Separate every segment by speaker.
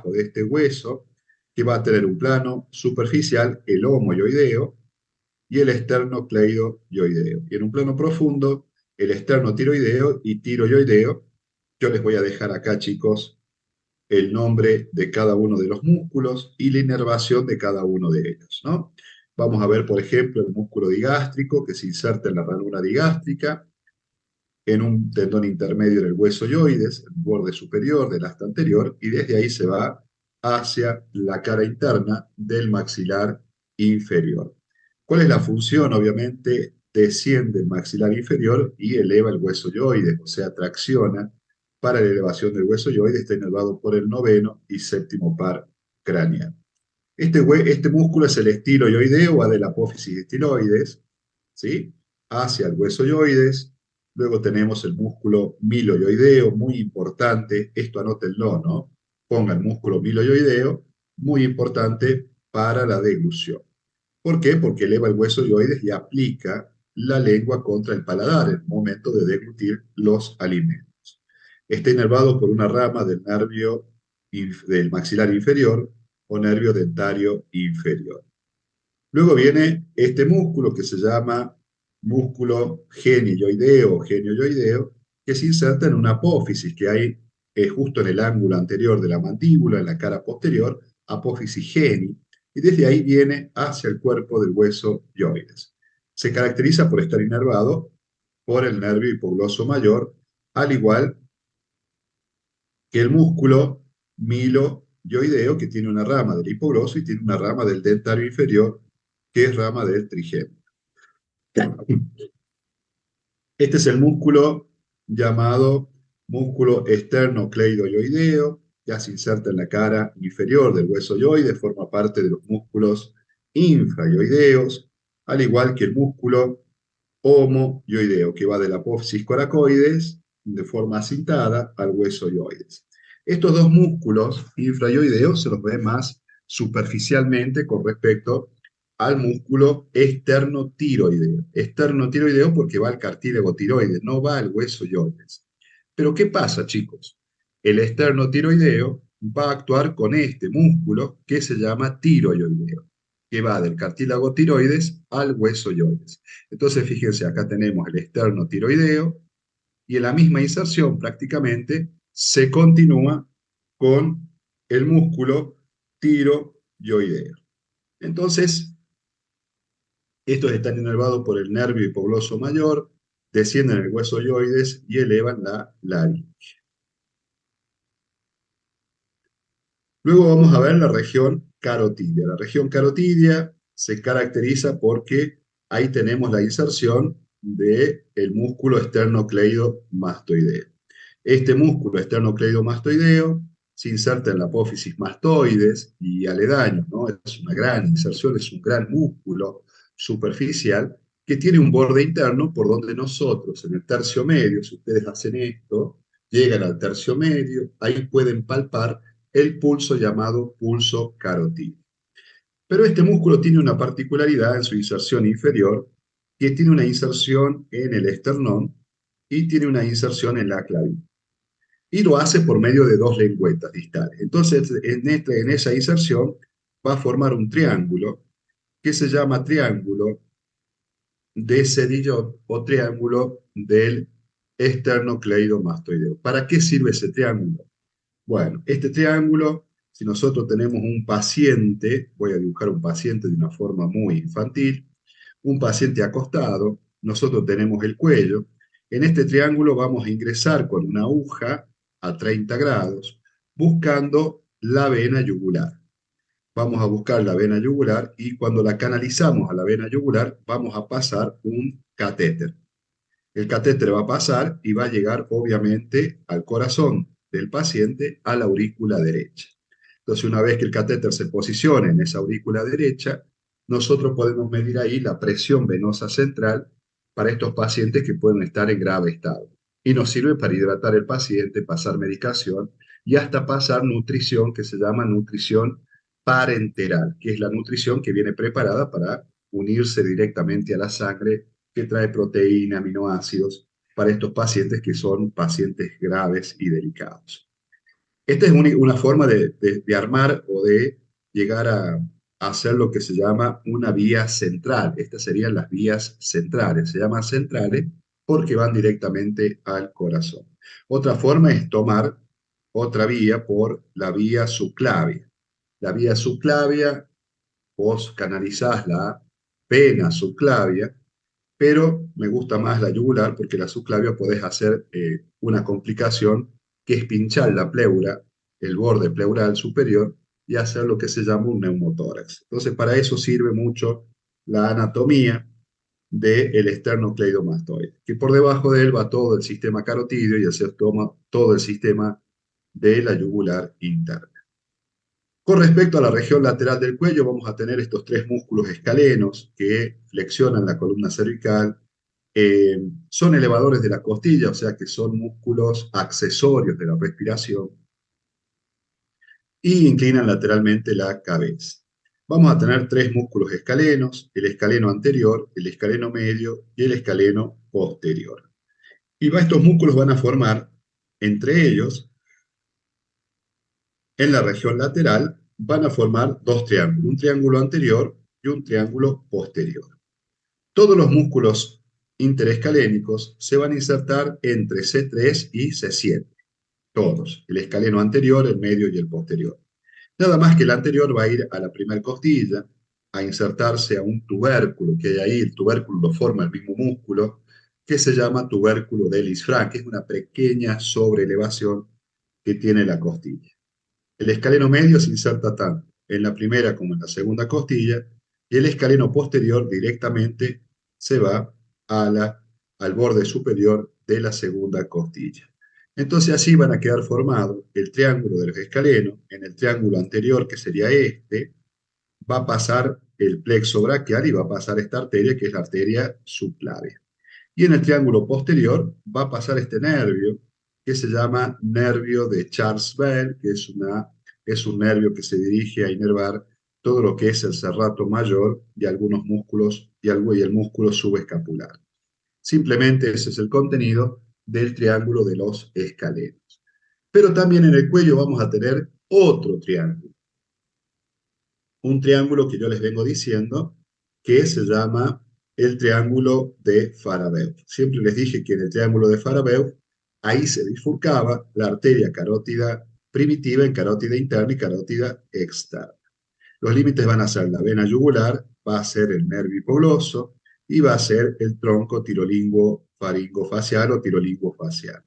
Speaker 1: debajo de este hueso, que va a tener un plano superficial, el homoyoideo, y el esternocleidoyoideo. Y en un plano profundo, el esternotiroideo y tiroyoideo. Yo les voy a dejar acá, chicos, el nombre de cada uno de los músculos y la inervación de cada uno de ellos, ¿no? Vamos a ver, por ejemplo, el músculo digástrico que se inserta en la ranura digástrica, en un tendón intermedio del hueso yoides, el borde superior del asta anterior, y desde ahí se va hacia la cara interna del maxilar inferior. ¿Cuál es la función? Obviamente, desciende el maxilar inferior y eleva el hueso yoides, o sea, tracciona para la elevación del hueso yoides, está inervado por el noveno y séptimo par craneal. Este músculo es el estiloyoideo, va de la apófisis estiloides, ¿sí? Hacia el hueso yoides. Luego tenemos el músculo miloyoideo, muy importante, esto anótenlo, ¿no? Pongan músculo miloyoideo, muy importante para la deglución. ¿Por qué? Porque eleva el hueso yoides y aplica la lengua contra el paladar en el momento de deglutir los alimentos. Está inervado por una rama del nervio del maxilar inferior o nervio dentario inferior. Luego viene este músculo que se llama músculo genioideo o genioideo, que se inserta en una apófisis que hay justo en el ángulo anterior de la mandíbula, en la cara posterior, apófisis geni, y desde ahí viene hacia el cuerpo del hueso yoides. Se caracteriza por estar inervado por el nervio hipogloso mayor, al igual que el músculo miloyoideo, que tiene una rama del hipogloso y tiene una rama del dentario inferior, que es rama del trigémino. Este es el músculo llamado músculo esternocleidoyoideo, que se inserta en la cara inferior del hueso yoide, forma parte de los músculos infrayoideos, al igual que el músculo homoyoideo, que va de la apófisis coracoides de forma acintada al hueso yoides. Estos dos músculos infrayoideos se los ve más superficialmente con respecto al músculo esternotiroideo. Esternotiroideo porque va al cartílago tiroides, no va al hueso yoides. Pero ¿qué pasa, chicos? El esternotiroideo va a actuar con este músculo que se llama tiroyoideo, que va del cartílago tiroides al hueso yoides. Entonces, fíjense, acá tenemos el esternotiroideo y en la misma inserción prácticamente se continúa con el músculo tiroyoideo. Entonces, estos están inervados por el nervio hipogloso mayor, descienden el hueso yoides y elevan la laringe. Luego vamos a ver la región carotidia. La región carotidia se caracteriza porque ahí tenemos la inserción del músculo esternocleidomastoideo. Este músculo esternocleidomastoideo se inserta en la apófisis mastoides y aledaños, ¿no? Es una gran inserción, es un gran músculo superficial que tiene un borde interno por donde nosotros, en el tercio medio, si ustedes hacen esto, llegan al tercio medio, ahí pueden palpar el pulso llamado pulso carotídeo. Pero este músculo tiene una particularidad en su inserción inferior, que tiene una inserción en el esternón y tiene una inserción en la clavícula. Y lo hace por medio de dos lengüetas distales. Entonces, en esa inserción va a formar un triángulo que se llama triángulo de Sedillot o triángulo del esternocleidomastoideo. ¿Para qué sirve ese triángulo? Bueno, este triángulo, si nosotros tenemos un paciente, voy a dibujar un paciente de una forma muy infantil, un paciente acostado, nosotros tenemos el cuello, en este triángulo vamos a ingresar con una aguja a 30 grados, buscando la vena yugular. Vamos a buscar la vena yugular y cuando la canalizamos a la vena yugular, vamos a pasar un catéter. El catéter va a pasar y va a llegar obviamente al corazón del paciente, a la aurícula derecha. Entonces, una vez que el catéter se posicione en esa aurícula derecha, nosotros podemos medir ahí la presión venosa central para estos pacientes que pueden estar en grave estado. Y nos sirve para hidratar el paciente, pasar medicación y hasta pasar nutrición que se llama nutrición parenteral, que es la nutrición que viene preparada para unirse directamente a la sangre, que trae proteína, aminoácidos, para estos pacientes que son pacientes graves y delicados. Esta es una forma de armar o de llegar a hacer lo que se llama una vía central. Estas serían las vías centrales. Se llaman centrales porque van directamente al corazón. Otra forma es tomar otra vía por la vía subclavia. La vía subclavia, vos canalizás la vena subclavia, pero me gusta más la yugular porque la subclavia podés hacer una complicación que es pinchar la pleura, el borde pleural superior, y hacer lo que se llama un neumotórax. Entonces, para eso sirve mucho la anatomía del esternocleidomastoide, que por debajo de él va todo el sistema carotidio y así toma todo el sistema de la yugular interna. Con respecto a la región lateral del cuello, vamos a tener estos tres músculos escalenos que flexionan la columna cervical. Son elevadores de la costilla, o sea que son músculos accesorios de la respiración y inclinan lateralmente la cabeza. Vamos a tener tres músculos escalenos, el escaleno anterior, el escaleno medio y el escaleno posterior. Y estos músculos van a formar, entre ellos, en la región lateral, van a formar dos triángulos, un triángulo anterior y un triángulo posterior. Todos los músculos interescalénicos se van a insertar entre C3 y C7, todos, el escaleno anterior, el medio y el posterior. Nada más que el anterior va a ir a la primera costilla, a insertarse a un tubérculo que hay ahí, el tubérculo lo forma el mismo músculo, que se llama tubérculo de Ellis-Frank, que es una pequeña sobreelevación que tiene la costilla. El escaleno medio se inserta tanto en la primera como en la segunda costilla, y el escaleno posterior directamente se va al borde superior de la segunda costilla. Entonces así van a quedar formados el triángulo de los escalenos. En el triángulo anterior, que sería este, va a pasar el plexo braquial y va a pasar esta arteria, que es la arteria subclavia. Y en el triángulo posterior va a pasar este nervio que se llama nervio de Charles-Bell, que es un nervio que se dirige a inervar todo lo que es el serrato mayor y algunos músculos y el músculo subescapular. Simplemente ese es el contenido del triángulo de los escalenos. Pero también en el cuello vamos a tener otro triángulo, un triángulo que yo les vengo diciendo que se llama el triángulo de Farabeuf. Siempre les dije que en el triángulo de Farabeuf, ahí se bifurcaba la arteria carótida primitiva en carótida interna y carótida externa. Los límites van a ser la vena yugular, va a ser el nervio hipogloso y va a ser el tronco tirolinguo faringofacial o tirolinguo facial.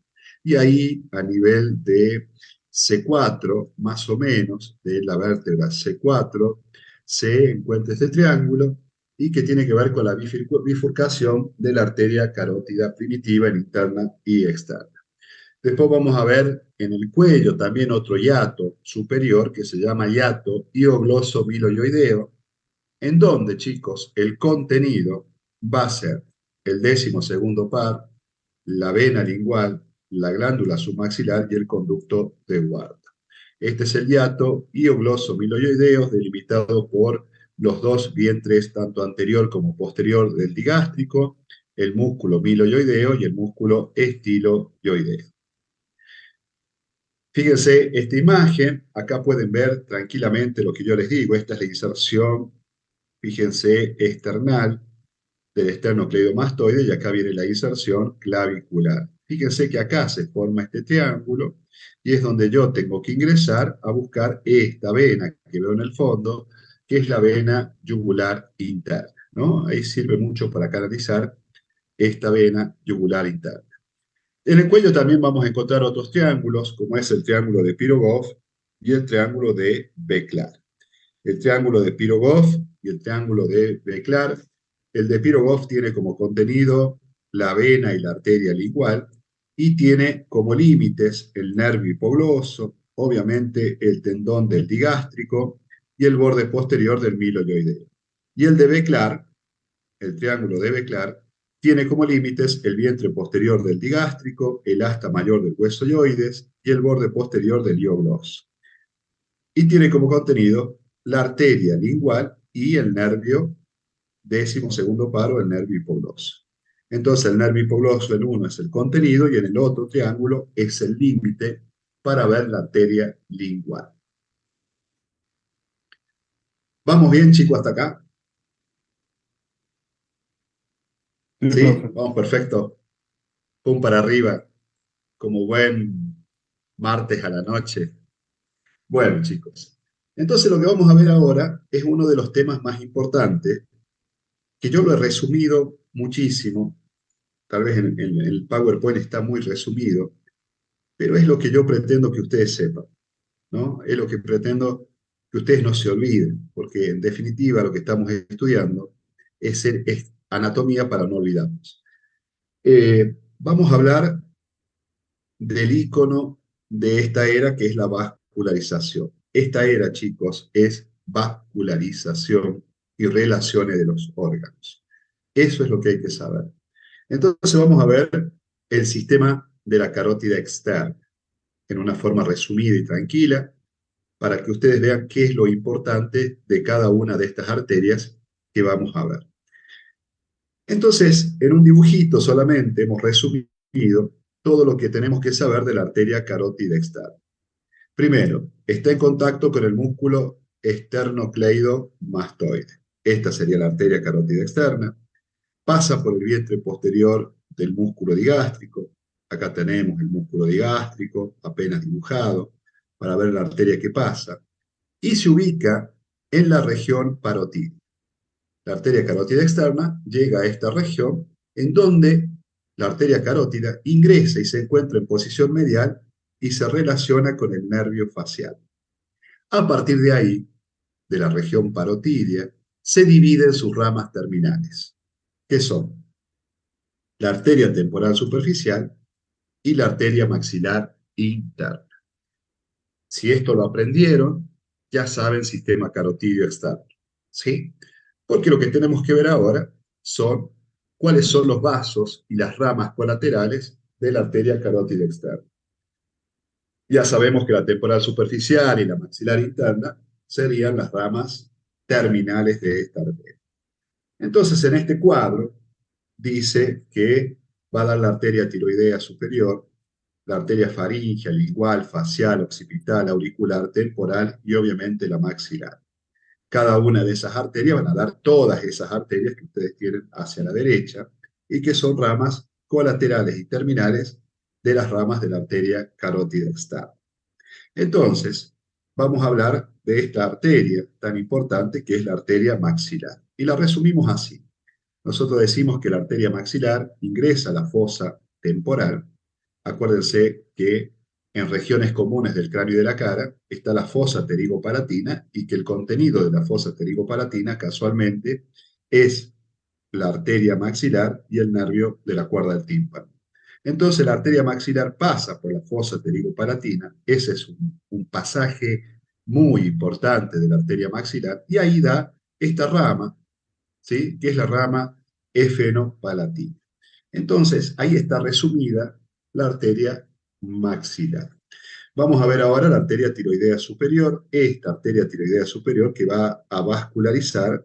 Speaker 1: Y ahí, a nivel de C4, más o menos, de la vértebra C4, se encuentra este triángulo y que tiene que ver con la bifurcación de la arteria carótida primitiva en interna y externa. Después vamos a ver en el cuello también otro hiato superior que se llama hiato hiogloso-miloioideo, en donde, chicos, el contenido va a ser el 12º par, la vena lingual, la glándula submaxilar y el conducto de Ward. Este es el hiato hiogloso-miloioideo delimitado por los dos vientres, tanto anterior como posterior del digástrico, el músculo miloioideo y el músculo estiloioideo. Fíjense esta imagen, acá pueden ver tranquilamente lo que yo les digo, esta es la inserción, fíjense, external del esternocleidomastoide y acá viene la inserción clavicular. Fíjense que acá se forma este triángulo y es donde yo tengo que ingresar a buscar esta vena que veo en el fondo, que es la vena yugular interna, ¿no? Ahí sirve mucho para canalizar esta vena yugular interna. En el cuello también vamos a encontrar otros triángulos, como es el triángulo de Pirogov y el triángulo de Beklar. El triángulo de Pirogov y el triángulo de Beklar. El de Pirogov tiene como contenido la vena y la arteria lingual y tiene como límites el nervio hipogloso, obviamente el tendón del digástrico y el borde posterior del miloioideo. Y el de Beklar, el triángulo de Beklar, tiene como límites el vientre posterior del digástrico, el asta mayor del hueso yoides y el borde posterior del hiogloso. Y tiene como contenido la arteria lingual y el nervio 12º paro, el nervio hipogloso. Entonces el nervio hipogloso en uno es el contenido y en el otro triángulo es el límite para ver la arteria lingual. ¿Vamos bien, chicos, hasta acá?
Speaker 2: Sí,
Speaker 1: ¿Sí?
Speaker 2: profe.
Speaker 1: Vamos perfecto. Pum para arriba, como buen martes a la noche. Bueno, chicos. Entonces lo que vamos a ver ahora es uno de los temas más importantes, que yo lo he resumido muchísimo. Tal vez en el PowerPoint está muy resumido, pero es lo que yo pretendo que ustedes sepan, ¿no? Es lo que pretendo que ustedes no se olviden, porque en definitiva lo que estamos estudiando es anatomía para no olvidarnos. Vamos a hablar del icono de esta era, que es la vascularización. Esta era, chicos, es vascularización y relaciones de los órganos. Eso es lo que hay que saber. Entonces vamos a ver el sistema de la carótida externa en una forma resumida y tranquila, para que ustedes vean qué es lo importante de cada una de estas arterias que vamos a ver. Entonces, en un dibujito solamente hemos resumido todo lo que tenemos que saber de la arteria carótida externa. Primero, está en contacto con el músculo esternocleidomastoide. Esta sería la arteria carótida externa. Pasa por el vientre posterior del músculo digástrico. Acá tenemos el músculo digástrico apenas dibujado para ver la arteria que pasa. Y se ubica en la región parotídea. La arteria carótida externa llega a esta región en donde la arteria carótida ingresa y se encuentra en posición medial y se relaciona con el nervio facial. A partir de ahí, de la región parotídea, se dividen sus ramas terminales, que son la arteria temporal superficial y la arteria maxilar interna. Si esto lo aprendieron, ya saben sistema carotidio externo, ¿sí? Porque lo que tenemos que ver ahora son cuáles son los vasos y las ramas colaterales de la arteria carótida externa. Ya sabemos que la temporal superficial y la maxilar interna serían las ramas terminales de esta arteria. Entonces, en este cuadro dice que va a dar la arteria tiroidea superior, la arteria faríngea, lingual, facial, occipital, auricular, temporal y obviamente la maxilar. Cada una de esas arterias van a dar todas esas arterias que ustedes tienen hacia la derecha y que son ramas colaterales y terminales de las ramas de la arteria carótida externa. Entonces, vamos a hablar de esta arteria tan importante que es la arteria maxilar. Y la resumimos así. Nosotros decimos que la arteria maxilar ingresa a la fosa temporal. Acuérdense que en regiones comunes del cráneo y de la cara está la fosa pterigopalatina y que el contenido de la fosa pterigopalatina casualmente es la arteria maxilar y el nervio de la cuerda del tímpano. Entonces la arteria maxilar pasa por la fosa pterigopalatina, ese es un pasaje muy importante de la arteria maxilar, y ahí da esta rama, ¿sí? Que es la rama efenopalatina. Entonces, ahí está resumida la arteria maxilar. Vamos a ver ahora la arteria tiroidea superior, esta arteria tiroidea superior que va a vascularizar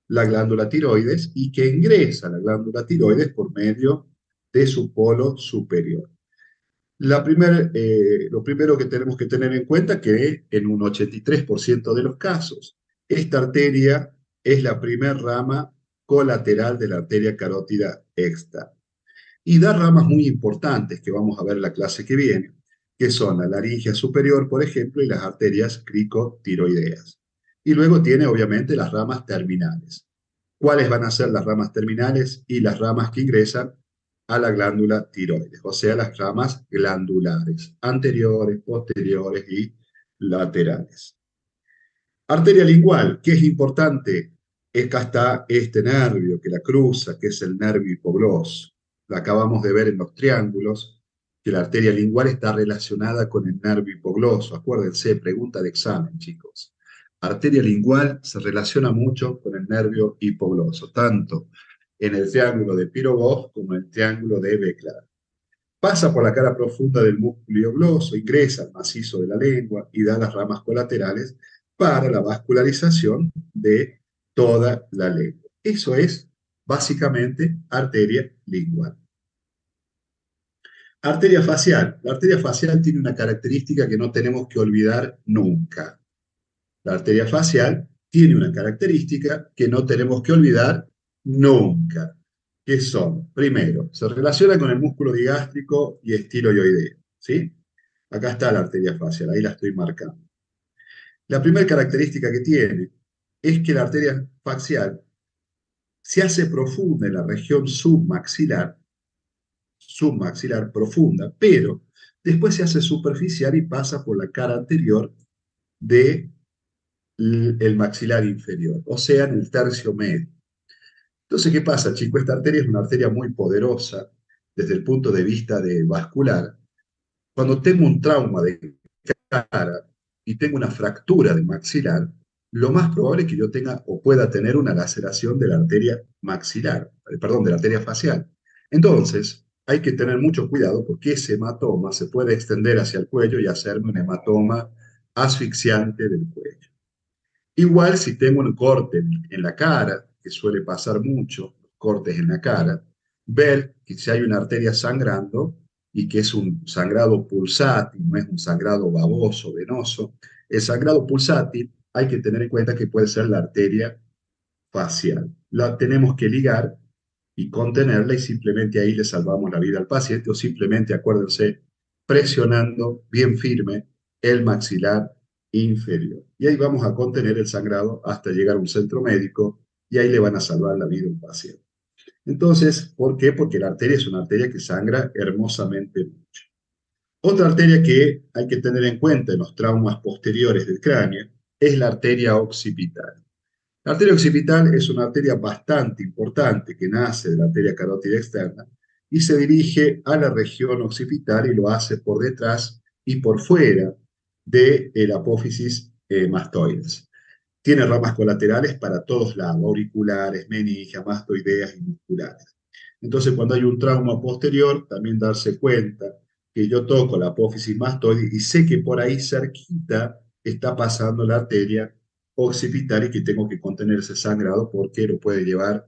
Speaker 1: la glándula tiroides y que ingresa a la glándula tiroides por medio de su polo superior. Lo primero que tenemos que tener en cuenta es que en un 83% de los casos, esta arteria es la primera rama colateral de la arteria carótida externa. Y da ramas muy importantes que vamos a ver en la clase que viene, que son la laringe superior, por ejemplo, y las arterias cricotiroideas. Y luego tiene, obviamente, las ramas terminales. ¿Cuáles van a ser las ramas terminales y las ramas que ingresan a la glándula tiroides? O sea, las ramas glandulares, anteriores, posteriores y laterales. Arteria lingual, ¿qué es importante? Acá está este nervio que la cruza, que es el nervio hipogloso. La acabamos de ver en los triángulos, que la arteria lingual está relacionada con el nervio hipogloso. Acuérdense, pregunta de examen, chicos. Arteria lingual se relaciona mucho con el nervio hipogloso, tanto en el triángulo de Pirogov como en el triángulo de Beckler. Pasa por la cara profunda del músculo gloso, ingresa al macizo de la lengua y da las ramas colaterales para la vascularización de toda la lengua. Eso es básicamente arteria lingual. Arteria facial. La arteria facial tiene una característica que no tenemos que olvidar nunca. La arteria facial tiene una característica que no tenemos que olvidar nunca, que son, primero, se relaciona con el músculo digástrico y estiloioideo, ¿sí? Acá está la arteria facial, ahí la estoy marcando. La primera característica que tiene es que la arteria facial se hace profunda en la región submaxilar profunda, pero después se hace superficial y pasa por la cara anterior del maxilar inferior, o sea, en el tercio medio. Entonces, ¿qué pasa, chico? Esta arteria es una arteria muy poderosa desde el punto de vista de vascular. Cuando tengo un trauma de cara y tengo una fractura de maxilar, lo más probable es que yo tenga o pueda tener una laceración de la arteria maxilar, perdón, de la arteria facial. Entonces, hay que tener mucho cuidado porque ese hematoma se puede extender hacia el cuello y hacerme un hematoma asfixiante del cuello. Igual si tengo un corte en la cara, que suele pasar mucho, cortes en la cara, ver que si hay una arteria sangrando y que es un sangrado pulsátil, no es un sangrado baboso, venoso, el sangrado pulsátil hay que tener en cuenta que puede ser la arteria facial. La tenemos que ligar y contenerla y simplemente ahí le salvamos la vida al paciente o simplemente, acuérdense, presionando bien firme el maxilar inferior. Y ahí vamos a contener el sangrado hasta llegar a un centro médico y ahí le van a salvar la vida a un paciente. Entonces, ¿por qué? Porque la arteria es una arteria que sangra hermosamente mucho. Otra arteria que hay que tener en cuenta en los traumas posteriores del cráneo es la arteria occipital. La arteria occipital es una arteria bastante importante que nace de la arteria carótida externa y se dirige a la región occipital y lo hace por detrás y por fuera del apófisis mastoides. Tiene ramas colaterales para todos lados, auriculares, meningia, mastoideas y musculares. Entonces, cuando hay un trauma posterior, también darse cuenta que yo toco la apófisis mastoide y sé que por ahí cerquita está pasando la arteria occipital y que tengo que contener ese sangrado porque lo puede llevar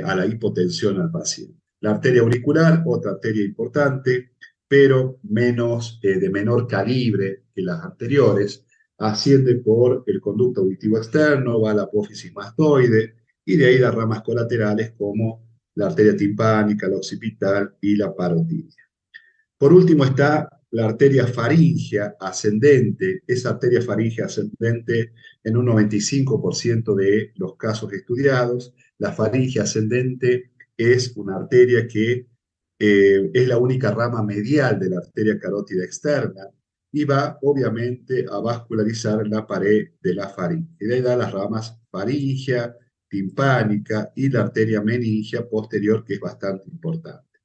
Speaker 1: a la hipotensión al paciente. La arteria auricular, otra arteria importante, pero de menor calibre que las anteriores, asciende por el conducto auditivo externo, va a la apófisis mastoide y de ahí las ramas colaterales como la arteria timpánica, la occipital y la parotidia. Por último está la arteria faríngea ascendente. Esa arteria faríngea ascendente en un 95% de los casos estudiados. La faringe ascendente es una arteria que es la única rama medial de la arteria carótida externa y va obviamente a vascularizar la pared de la faringe. Y de ahí da las ramas faringea, timpánica y la arteria meningia posterior, que es bastante importante.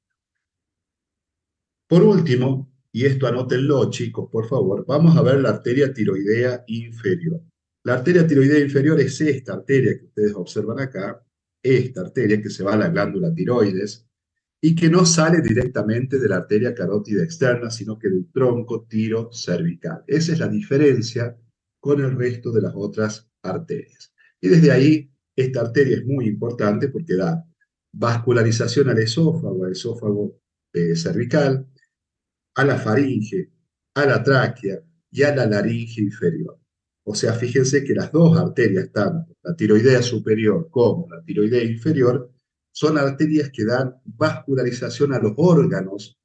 Speaker 1: Por último, y esto anótenlo, chicos, por favor, vamos a ver la arteria tiroidea inferior. La arteria tiroidea inferior es esta arteria que ustedes observan acá, esta arteria que se va a la glándula tiroides y que no sale directamente de la arteria carótida externa, sino que del tronco tiro cervical. Esa es la diferencia con el resto de las otras arterias. Y desde ahí, esta arteria es muy importante porque da vascularización al esófago cervical, a la faringe, a la tráquea y a la laringe inferior. O sea, fíjense que las dos arterias, tanto la tiroidea superior como la tiroidea inferior, son arterias que dan vascularización a los órganos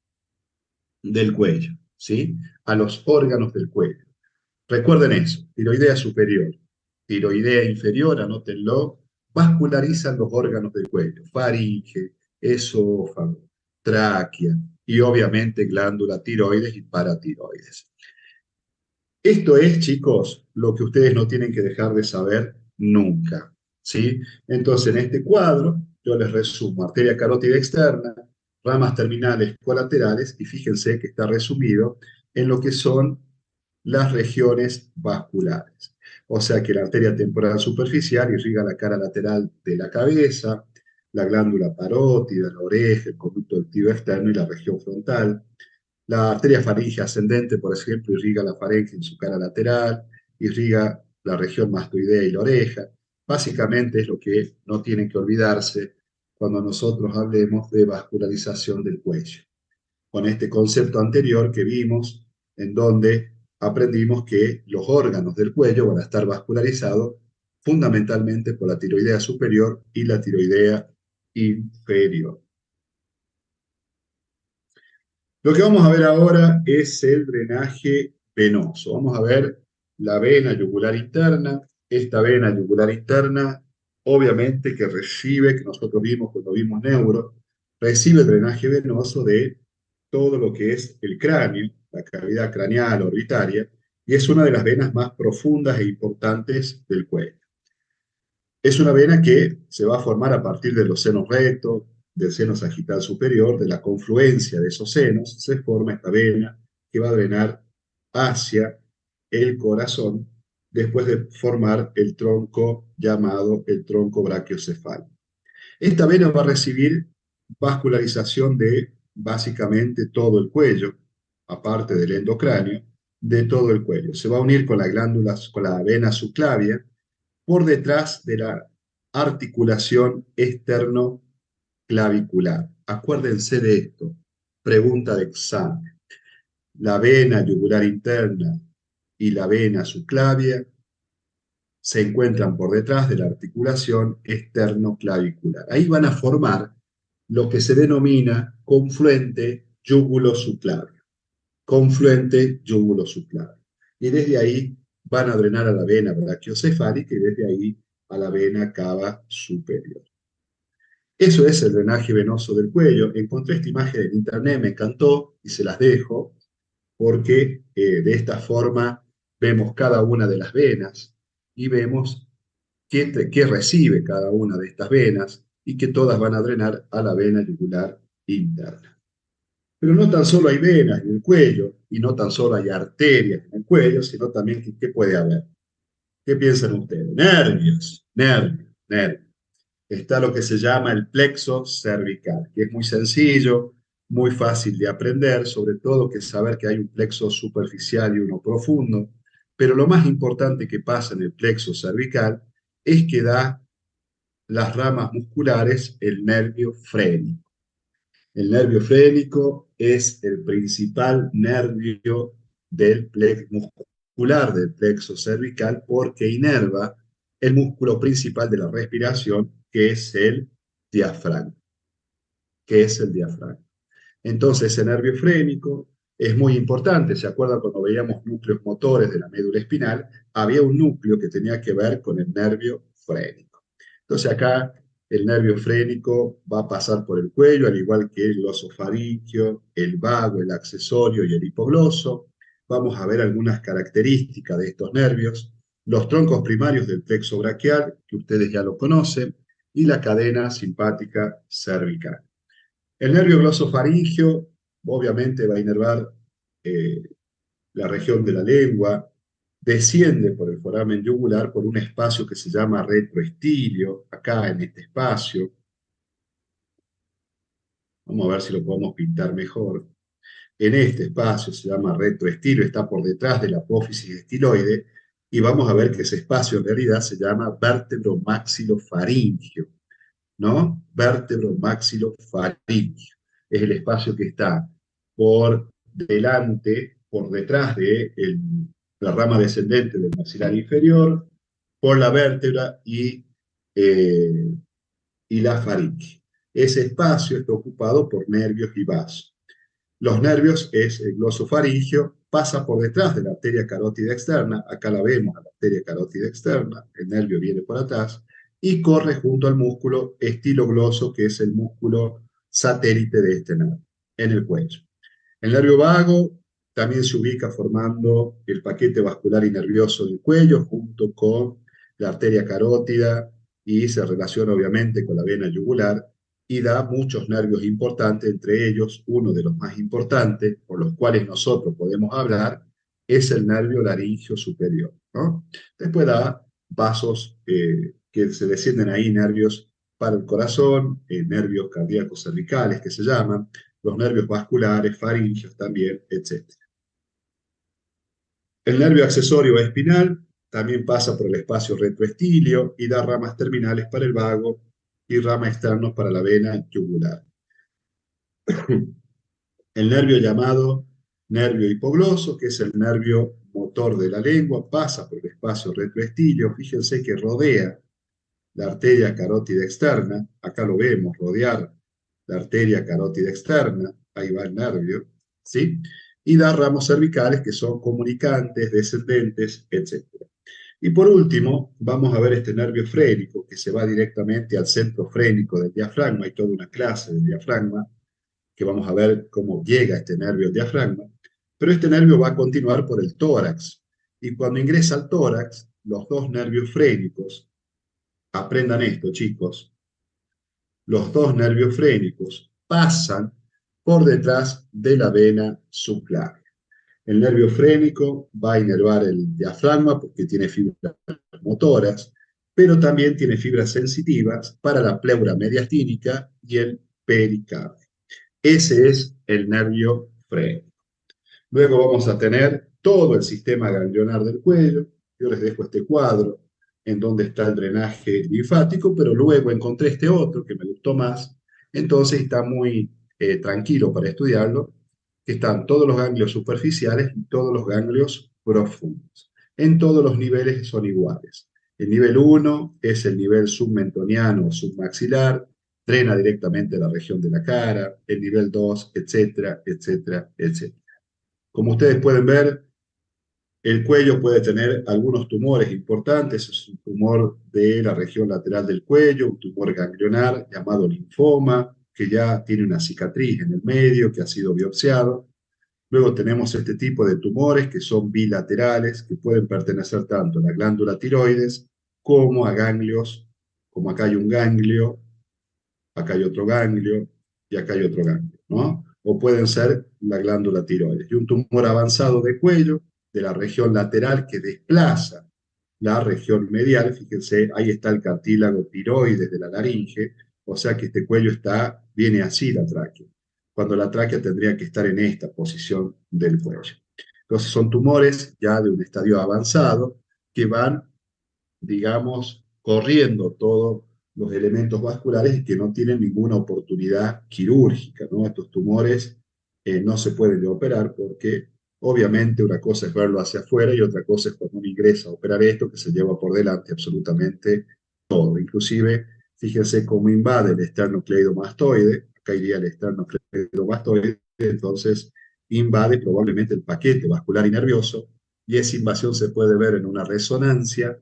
Speaker 1: del cuello, ¿sí? A los órganos del cuello. Recuerden eso, tiroidea superior, tiroidea inferior, anótenlo, vascularizan los órganos del cuello, faringe, esófago, tráquea y obviamente glándula tiroides y paratiroides. Esto es, chicos, lo que ustedes no tienen que dejar de saber nunca, ¿sí? Entonces, en este cuadro, yo les resumo arteria carótida externa, ramas terminales colaterales, y fíjense que está resumido en lo que son las regiones vasculares. O sea que la arteria temporal superficial irriga la cara lateral de la cabeza, la glándula parótida, la oreja, el conducto activo externo y la región frontal. La arteria faríngea ascendente, por ejemplo, irriga la faringe en su cara lateral, irriga la región mastoidea y la oreja. Básicamente es lo que no tienen que olvidarse cuando nosotros hablemos de vascularización del cuello. con este concepto anterior que vimos, en donde aprendimos que los órganos del cuello van a estar vascularizados fundamentalmente por la tiroidea superior y la tiroidea inferior. Lo que vamos a ver ahora es el drenaje venoso. Vamos a ver la vena yugular interna. Esta vena yugular interna, obviamente que recibe, que nosotros vimos cuando vimos neuro, recibe el drenaje venoso de todo lo que es el cráneo, la cavidad craneal orbitaria, y es una de las venas más profundas e importantes del cuello. Es una vena que se va a formar a partir de los senos rectos, del seno sagital superior, de la confluencia de esos senos, se forma esta vena que va a drenar hacia el corazón después de formar el tronco llamado el tronco brachiocefálico. Esta vena va a recibir vascularización de básicamente todo el cuello, aparte del endocráneo, de todo el cuello. Se va a unir con la glándula, con la vena subclavia, por detrás de la articulación externo-clavicular. Acuérdense de esto. Pregunta de examen. La vena yugular interna y la vena subclavia se encuentran por detrás de la articulación externo-clavicular. Ahí van a formar lo que se denomina confluente yúgulo-subclavio. Confluente yúgulo-subclavio. Y desde ahí van a drenar a la vena brachiocefálica y desde ahí a la vena cava superior. Eso es el drenaje venoso del cuello. Encontré esta imagen en internet, me encantó y se las dejo porque de esta forma vemos cada una de las venas y vemos qué recibe cada una de estas venas y que todas van a drenar a la vena yugular interna. Pero no tan solo hay venas en el cuello y no tan solo hay arterias en el cuello, sino también ¿qué puede haber? ¿Qué piensan ustedes? Nervios, nervios, nervios. Está lo que se llama el plexo cervical, que es muy sencillo, muy fácil de aprender, sobre todo que saber que hay un plexo superficial y uno profundo, pero lo más importante que pasa en el plexo cervical es que da las ramas musculares el nervio frénico. El nervio frénico es el principal nervio muscular del plexo cervical porque inerva el músculo principal de la respiración, que es el diafragma, que es el diafragma. Entonces, ese nervio frénico es muy importante. ¿Se acuerdan cuando veíamos núcleos motores de la médula espinal? Había un núcleo que tenía que ver con el nervio frénico. Entonces, acá el nervio frénico va a pasar por el cuello, al igual que el glosofaringio, el vago, el accesorio y el hipogloso. Vamos a ver algunas características de estos nervios. Los troncos primarios del plexo braquial, que ustedes ya lo conocen, y la cadena simpática cervical. El nervio glosofaringio obviamente va a inervar eh, la región de la lengua, desciende por el foramen yugular por un espacio que se llama retroestilio, acá en este espacio. Vamos a ver si lo podemos pintar mejor. En este espacio se llama retroestilio, está por detrás de la apófisis estiloide, y vamos a ver que ese espacio en realidad se llama vértebro maxilofaringio, ¿no? Vértebro maxilofaringio. Es el espacio que está por delante, por detrás de la rama descendente del maxilar inferior, por la vértebra eh, y la faringe. Ese espacio está ocupado por nervios y vasos. Los nervios es el glosofaringio, pasa por detrás de la arteria carótida externa, acá la vemos, la arteria carótida externa, el nervio viene por atrás, y corre junto al músculo estilogloso, que es el músculo satélite de este nervio, en el cuello. El nervio vago también se ubica formando el paquete vascular y nervioso del cuello, junto con la arteria carótida, y se relaciona obviamente con la vena yugular, y da muchos nervios importantes, entre ellos uno de los más importantes, por los cuales nosotros podemos hablar, es el nervio laringio superior, ¿no? Después da vasos que se descienden ahí, nervios para el corazón, nervios cardíacos cervicales que se llaman, los nervios vasculares, faringios también, etc. El nervio accesorio espinal también pasa por el espacio retroestilio y da ramas terminales para el vago y ramas externas para la vena yugular. El nervio llamado nervio hipogloso, que es el nervio motor de la lengua, pasa por el espacio retroestilio. Fíjense que rodea la arteria carótida externa, acá lo vemos, rodear la arteria carótida externa, ahí va el nervio, ¿sí? Y da ramos cervicales que son comunicantes, descendentes, etc. Y por último, vamos a ver este nervio frénico que se va directamente al centro frénico del diafragma. Hay toda una clase del diafragma que vamos a ver cómo llega este nervio al diafragma. Pero este nervio va a continuar por el tórax. Y cuando ingresa al tórax, los dos nervios frénicos, aprendan esto, chicos, los dos nervios frénicos pasan por detrás de la vena subclavia. El nervio frénico va a inervar el diafragma porque tiene fibras motoras, pero también tiene fibras sensitivas para la pleura mediastínica y el pericardio. Ese es el nervio frénico. Luego vamos a tener todo el sistema ganglionar del cuello. Yo les dejo este cuadro en donde está el drenaje linfático, pero luego encontré este otro que me gustó más, entonces está muy tranquilo para estudiarlo, que están todos los ganglios superficiales y todos los ganglios profundos. En todos los niveles son iguales. El nivel 1 es el nivel submentoniano o submaxilar, drena directamente la región de la cara, el nivel 2, etcétera, etcétera, etcétera. Como ustedes pueden ver, el cuello puede tener algunos tumores importantes. Es un tumor de la región lateral del cuello, un tumor ganglionar llamado linfoma, que ya tiene una cicatriz en el medio, que ha sido biopsiado. Luego tenemos este tipo de tumores que son bilaterales, que pueden pertenecer tanto a la glándula tiroides como a ganglios, como acá hay un ganglio, acá hay otro ganglio y acá hay otro ganglio, ¿no? O pueden ser la glándula tiroides. Y un tumor avanzado de cuello, de la región lateral que desplaza la región medial, fíjense, ahí está el cartílago tiroides de la laringe, o sea que este cuello está, viene así la tráquea, cuando la tráquea tendría que estar en esta posición del cuello. Entonces son tumores ya de un estadio avanzado que van, digamos, corriendo todos los elementos vasculares y que no tienen ninguna oportunidad quirúrgica, ¿no? Estos tumores no se pueden operar porque obviamente una cosa es verlo hacia afuera y otra cosa es cuando uno ingresa a operar esto que se lleva por delante absolutamente todo. Inclusive, fíjense cómo invade el esternocleidomastoide, acá iría el esternocleidomastoide, entonces invade probablemente el paquete vascular y nervioso y esa invasión se puede ver en una resonancia.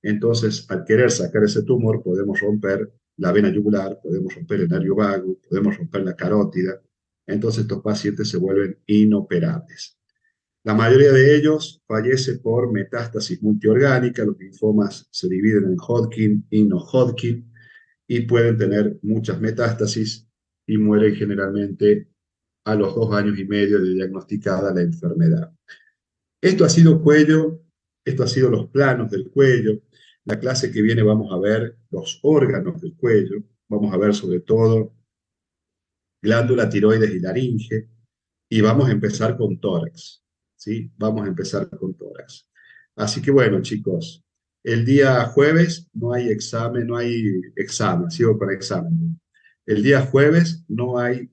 Speaker 1: Entonces, al querer sacar ese tumor, podemos romper la vena yugular, podemos romper el nervio vago, podemos romper la carótida. Entonces, estos pacientes se vuelven inoperables. La mayoría de ellos fallece por metástasis multiorgánica. Los linfomas se dividen en Hodgkin y no Hodgkin y pueden tener muchas metástasis y mueren generalmente a los 2 años y medio de diagnosticada la enfermedad. Esto ha sido cuello, esto ha sido los planos del cuello. La clase que viene vamos a ver los órganos del cuello, vamos a ver sobre todo glándula tiroides y laringe, y vamos a empezar con tórax, ¿sí? Vamos a empezar con tórax. Así que bueno, chicos, el día jueves no hay examen, sigo con examen. El día jueves no hay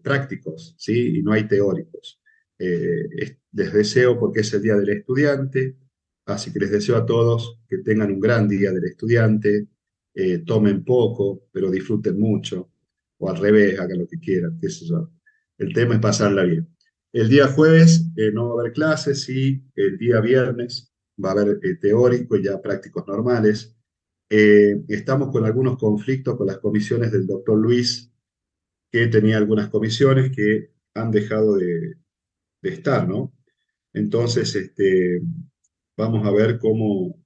Speaker 1: prácticos, ¿sí? Y no hay teóricos. Les deseo, porque es el día del estudiante, así que les deseo a todos que tengan un gran día del estudiante, tomen poco, pero disfruten mucho, o al revés, hagan lo que quieran, qué sé yo. El tema es pasarla bien. El día jueves no va a haber clases y el día viernes va a haber teórico y ya prácticos normales. Estamos con algunos conflictos con las comisiones del doctor Luis, que tenía algunas comisiones que han dejado de estar, ¿no? Entonces, vamos a ver cómo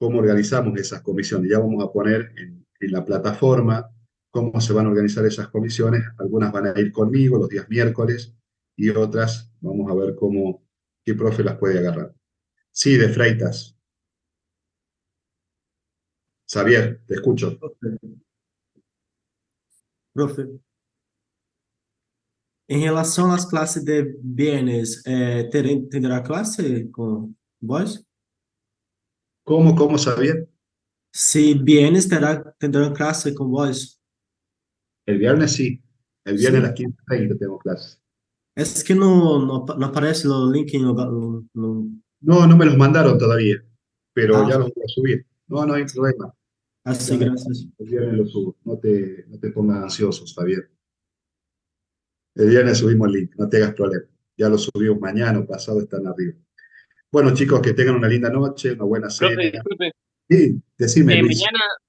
Speaker 1: organizamos esas comisiones. Ya vamos a poner en la plataforma cómo se van a organizar esas comisiones. Algunas van a ir conmigo los días miércoles y otras vamos a ver qué profe las puede agarrar. Sí, de Freitas. Xavier, te escucho.
Speaker 2: Profe, em relação às classes de viernes, terá classe com vós?
Speaker 1: ¿Cómo, Xavier?
Speaker 2: Se viernes terá classe com vós?
Speaker 1: El viernes sí. El viernes a las
Speaker 2: Sim?
Speaker 1: 15:30 tengo clase.
Speaker 2: Es que no aparece los links en
Speaker 1: No, no me los mandaron todavía, pero ya
Speaker 2: Ah,
Speaker 1: los voy a subir. No, no hay problema. Ya
Speaker 2: así,
Speaker 1: me,
Speaker 2: gracias.
Speaker 1: el viernes lo subo. No te pongas ansiosos, Fabián. El viernes subimos el link, no te hagas problema. Ya lo subimos mañana o pasado, están arriba. Bueno, chicos, que tengan una linda noche, una buena
Speaker 3: Profe,
Speaker 1: cena.
Speaker 3: disculpe,
Speaker 1: Sí, decime, Luis.
Speaker 3: mañana